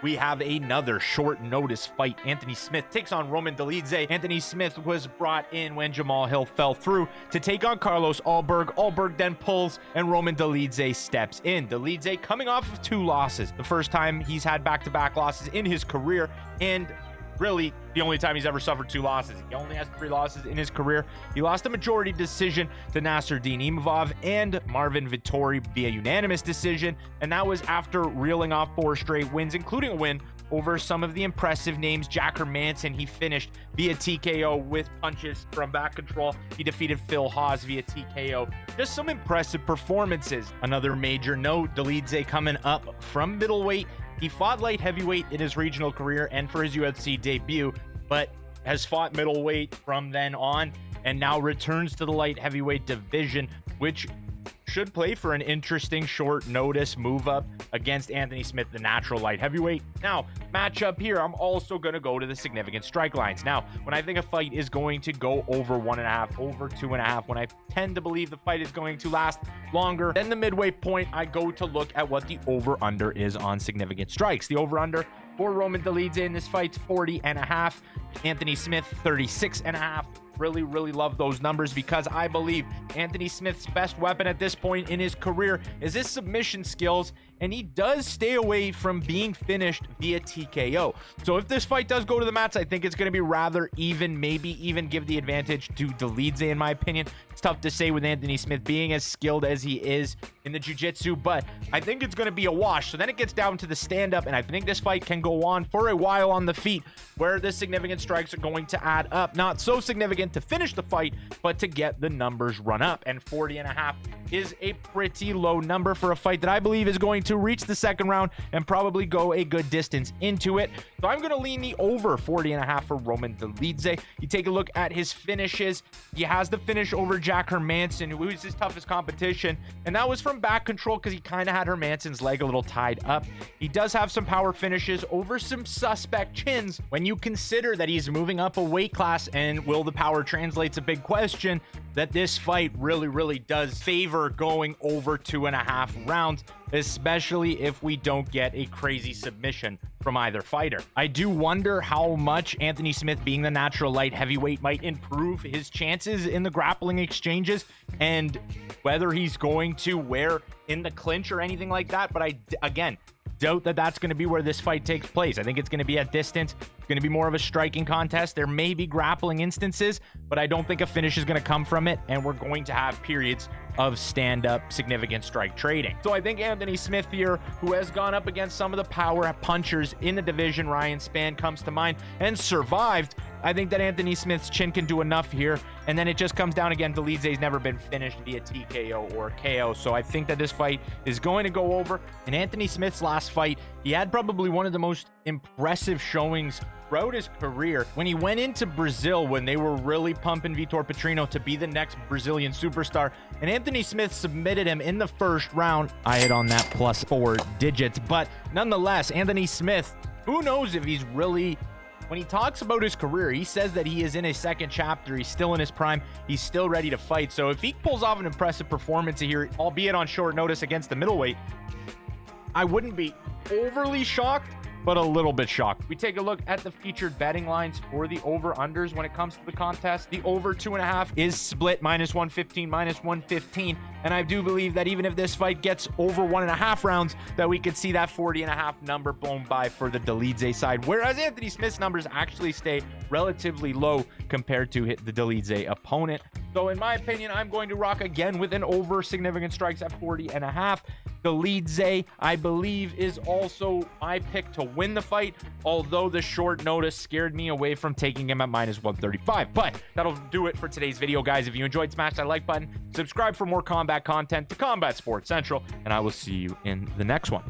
we have another short notice fight. Anthony Smith takes on Roman Dolidze. Anthony Smith was brought in when Jamal Hill fell through to take on Carlos Alberg. Alberg then pulls and Roman Dolidze steps in. Dolidze coming off of 2 losses. The first time he's had back-to-back losses in his career, and really the only time he's ever suffered 2 losses. He only has 3 losses in his career. He lost a majority decision to Nasruddin Imavov and Marvin Vittori via unanimous decision, and that was after reeling off 4 straight wins, including a win over some of the impressive names. Jack Hermanson, he finished via TKO with punches from back control. He defeated Phil Hawes via TKO. Just some impressive performances. Another major note, Dolidze coming up from middleweight. He fought light heavyweight in his regional career and for his UFC debut, but has fought middleweight from then on and now returns to the light heavyweight division, which should play for an interesting short notice move up against Anthony Smith, the natural light heavyweight. Now, matchup here, I'm also going to go to the significant strike lines. Now, when I think a fight is going to go over 1.5, over 2.5, when I tend to believe the fight is going to last longer than the midway point, I go to look at what the over-under is on significant strikes. The over-under for Roman Dolidze in this fight's 40.5. Anthony Smith, 36.5. Really love those numbers because I believe Anthony Smith's best weapon at this point in his career is his submission skills, and he does stay away from being finished via TKO. So if this fight does go to the mats, I think it's going to be rather even, maybe even give the advantage to Dolidze, in my opinion. It's tough to say with Anthony Smith being as skilled as he is in the jiu-jitsu, but I think it's going to be a wash. So then it gets down to the stand-up, and I think this fight can go on for a while on the feet, where the significant strikes are going to add up. Not so significant to finish the fight, but to get the numbers run up. And 40.5 is a pretty low number for a fight that I believe is going to reach the second round and probably go a good distance into it. So I'm going to lean the over 40.5 for Roman Dolidze. You take a look at his finishes. He has the finish over Jack Hermanson, who is his toughest competition, and that was from back control because he kind of had Hermanson's leg a little tied up. He does have some power finishes over some suspect chins. When you consider that he's moving up a weight class, and will the power translate's a big question, that this fight really does favor going over 2.5 rounds, especially if we don't get a crazy submission from either fighter. I do wonder how much Anthony Smith, being the natural light heavyweight, might improve his chances in the grappling exchanges, and whether he's going to wear in the clinch or anything like that. But I, again, doubt that that's going to be where this fight takes place. I think it's going to be at distance. It's going to be more of a striking contest. There may be grappling instances, but I don't think a finish is going to come from it, and we're going to have periods of stand-up significant strike trading. So I think Anthony Smith here, who has gone up against some of the power punchers in the division, Ryan Spann comes to mind, and survived. I think that Anthony Smith's chin can do enough here, and then it just comes down again. Dolidze's never been finished via TKO or KO, so I think that this fight is going to go over. In Anthony Smith's last fight, he had probably one of the most impressive showings throughout his career when he went into Brazil, when they were really pumping Vitor Petrino to be the next Brazilian superstar, and Anthony Smith submitted him in the first round. I hit on that plus 4 digits, but nonetheless, Anthony Smith, who knows if he's really... When he talks about his career, he says that he is in his second chapter. He's still in his prime. He's still ready to fight. So if he pulls off an impressive performance here, albeit on short notice against the middleweight, I wouldn't be overly shocked, but a little bit shocked. We take a look at the featured betting lines for the over-unders when it comes to the contest. The over 2.5 is split -115, -115. And I do believe that even if this fight gets over 1.5 rounds, that we could see that 40.5 number blown by for the Dolidze side, whereas Anthony Smith's numbers actually stay relatively low compared to the Dolidze opponent. So in my opinion, I'm going to rock again with an over significant strikes at 40.5. Dolidze, I believe, is also my pick to win the fight, although the short notice scared me away from taking him at -135. But that'll do it for today's video, guys. If you enjoyed, smash that like button, subscribe for more combat content to Combat Sports Central, and I will see you in the next one.